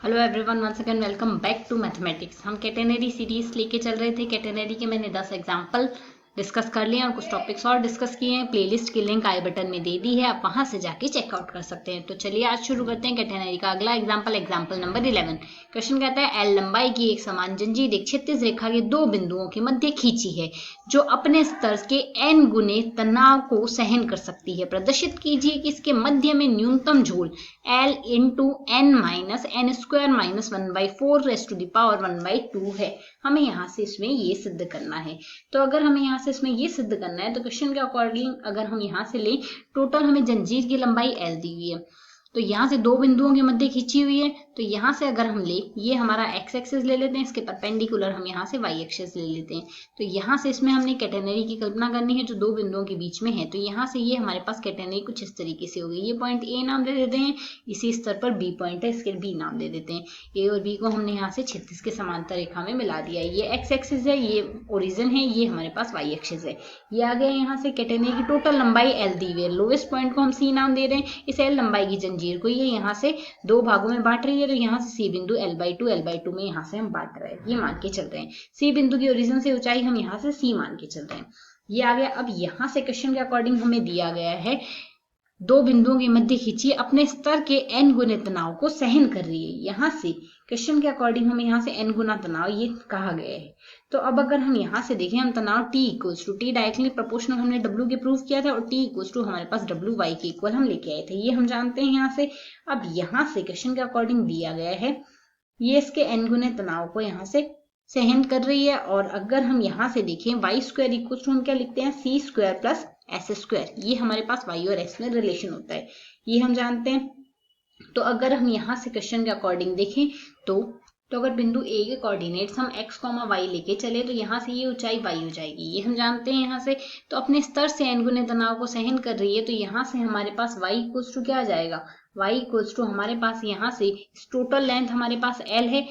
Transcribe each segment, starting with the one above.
Hello everyone, once again welcome back to mathematics. हम catenary series लेके चल रहे थे। कैटेनरी के मैंने 10 एग्जांपल डिस्कस कर लिए और कुछ टॉपिक्स और डिस्कस किए हैं। प्लेलिस्ट की लिंक आई बटन में दे दी है, आप वहां से जाके चेकआउट कर सकते हैं। तो चलिए आज शुरू करते हैं कैटेनरी का अगला एग्जांपल नंबर 11। क्वेश्चन कहता है एल लंबाई की एक समान जंजीर एक क्षैतिज रेखा के दो बिंदुओं के मध्य खींची है जो अपने स्तर के n गुने तनाव को सहन कर सकती है। प्रदर्शित कीजिए कि इसके मध्य में न्यूनतम झूल L into n minus n square minus 1/4 raise to the power 1/2 है। हमें यहाँ से इसमें ये सिद्ध करना है। तो अगर हमें यहाँ से इसमें ये सिद्ध करना है तो क्वेश्चन के अकॉर्डिंग अगर हम यहाँ से लें, टोटल हमें जंजीर की लंबाई L दी हुई है, तो यहाँ से दो बिंदुओं के मध्य खींची हुई है। तो यहाँ से अगर हम ले, ये हमारा x एक्सिस ले लेते हैं, इसके परपेंडिकुलर हम यहाँ से y एक्सिस ले लेते हैं। तो यहाँ से इसमें हमने कैटेनरी की कल्पना करनी है जो दो बिंदुओं के बीच में है। तो यहाँ से ये हमारे पास कैटेनरी कुछ इस तरीके से होगी। ये पॉइंट A नाम दे देते हैं, इसी स्तर पर B पॉइंट है, इसके B नाम दे देते हैं। A और B को हमने यहाँ से क्षैतिज के समांतर रेखा में मिला दिया है। ये x एक्सिस है, ये ओरिजिन है, ये हमारे पास y एक्सिस है। ये आ गया यहाँ से कैटेनरी की टोटल लंबाई L दी हुई है। लोवेस्ट पॉइंट को हम C नाम दे रहे हैं। इस L लंबाई की जंजीर को ये यहाँ से दो भागों में बांट रही है, तो यहाँ से C बिंदु L/2 में यहाँ से हम बांट रहे हैं, ये मान के चल रहे हैं। C बिंदु की ओरिजिन से ऊंचाई हम यहाँ से C मान के चल रहे हैं। ये आ गया। अब यहाँ से क्वेश्चन के अकॉर्डिंग हमें दिया गया है दो बिंदुओं के मध्य खींची अपने स्तर के n गुने तनाव को सहन कर रही है। यहाँ से क्वेश्चन के अकॉर्डिंग हमें यहाँ से n गुना तनाव ये कहा गया है। तो अब अगर हम यहाँ से देखें, हम तनाव T equals to T directly proportional हमने W के प्रूव किया था और T इक्वल्स टू हमारे पास WY के इक्वल हम लेके आए थे, ये हम जानते हैं यहाँ से। अब यहाँ से क्वेश्चन के अकॉर्डिंग दिया गया है ये इसके n गुने तनाव को यहाँ से सहन कर रही है। और अगर हम यहाँ से देखें y स्क्वायर इक्वल्स टू हम क्या लिखते हैं, C square plus S square. ये हमारे पास y और s में रिलेशन होता है, ये हम जानते हैं। तो अगर हम यहाँ से क्वेश्चन के अकॉर्डिंग देखें तो अगर बिंदु A के कोऑर्डिनेट्स हम x, y लेके चले तो यहाँ से ये ऊंचाई y हो जाएगी, ये हम जानते हैं यहाँ से। तो अपने स्तर से n गुने तनाव को सहन कर रही है, तो यहाँ से हमारे पास y इक्वल्स टू क्या आ जाएगा, y इक्वल्स टू हमारे पास यहाँ से टोटल लेंथ हमारे पास L है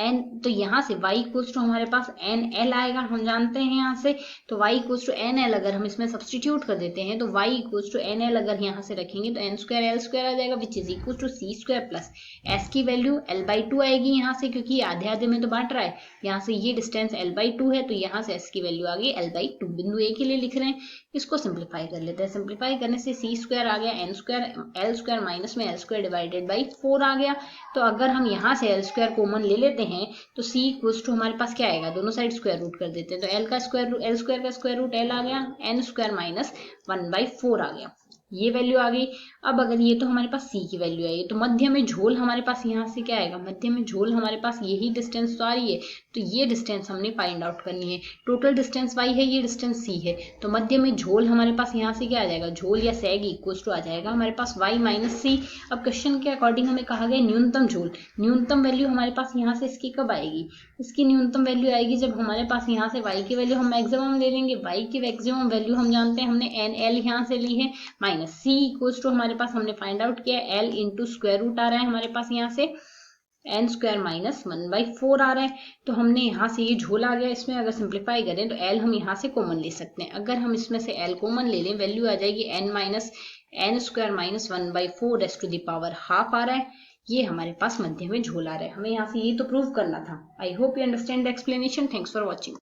n, तो यहाँ से y इक्वल्स टू हमारे पास एन एल आएगा, हम जानते हैं यहाँ से। तो y equals to n l अगर हम इसमें सब्सटीट्यूट कर देते हैं तो y equals to n l अगर यहाँ से रखेंगे तो n स्क्वायर एल स्क्वायर आ जाएगा, which is equal to C square plus S की वैल्यू L/2 आएगी यहाँ से, क्योंकि आधे आधे में तो बांट रहा है। यहाँ से ये डिस्टेंस L/2 है, तो यहाँ से S की वैल्यू आ गई L/2। बिंदु A के लिए लिख रहे हैं, इसको सिंप्लीफाई कर लेते हैं। सिंप्लीफाई करने से C स्क्वायर आ गया, n square L square minus में L स्क्वायर डिवाइडेड बाई 4 आ गया। तो अगर हम यहाँ से L स्क्वायर कॉमन ले लेते हैं तो C इक्वल्स टू हमारे पास क्या आएगा, दोनों साइड स्क्वायर रूट कर देते हैं, तो L स्क्वायर का स्क्वायर रूट L आ गया, n स्क्वायर माइनस 1/4 आ गया, ये वैल्यू आ गई। अब अगर ये तो हमारे पास C की वैल्यू आई है, तो मध्य में झोल हमारे पास यहाँ से क्या आएगा, मध्य में झोल हमारे पास यही डिस्टेंस तो आ रही है, तो ये डिस्टेंस हमने फाइंड आउट करनी है। टोटल डिस्टेंस y है, ये डिस्टेंस C है, तो मध्य में झोल हमारे पास यहाँ से क्या आ जाएगा, झोल या सैग इक्वल्स टू आ जाएगा हमारे पास y माइनस C। अब क्वेश्चन के अकॉर्डिंग हमें कहा गया न्यूनतम झोल, न्यूनतम वैल्यू हमारे पास यहाँ से इसकी कब आएगी, इसकी न्यूनतम वैल्यू आएगी जब हमारे पास यहाँ से y की वैल्यू हम मैक्सिमम ले लेंगे। y की मैक्सिमम वैल्यू हम जानते हैं, हमने एन एल यहाँ से ली है, माइनस C इक्वल्स टू हमारे पास हमने फाइंड आउट किया L इंटू स्क्वायर रूट आ रहा है हमारे पास यहाँ से n स्क्वायर माइनस 1/4 आ रहा है। तो हमने यहाँ से ये झोल आ गया, इसमें अगर सिंप्लीफाई करें तो L हम यहाँ से कॉमन ले सकते हैं। अगर हम इसमें से L कॉमन ले लें, वैल्यू आ जाएगी n minus n square minus 1/4 raise to the power half आ रहा है। ये हमारे पास मध्य में झोल आ रहा है, हमें यहाँ से ये तो प्रूव करना था। I hope you understand the explanation. Thanks for watching.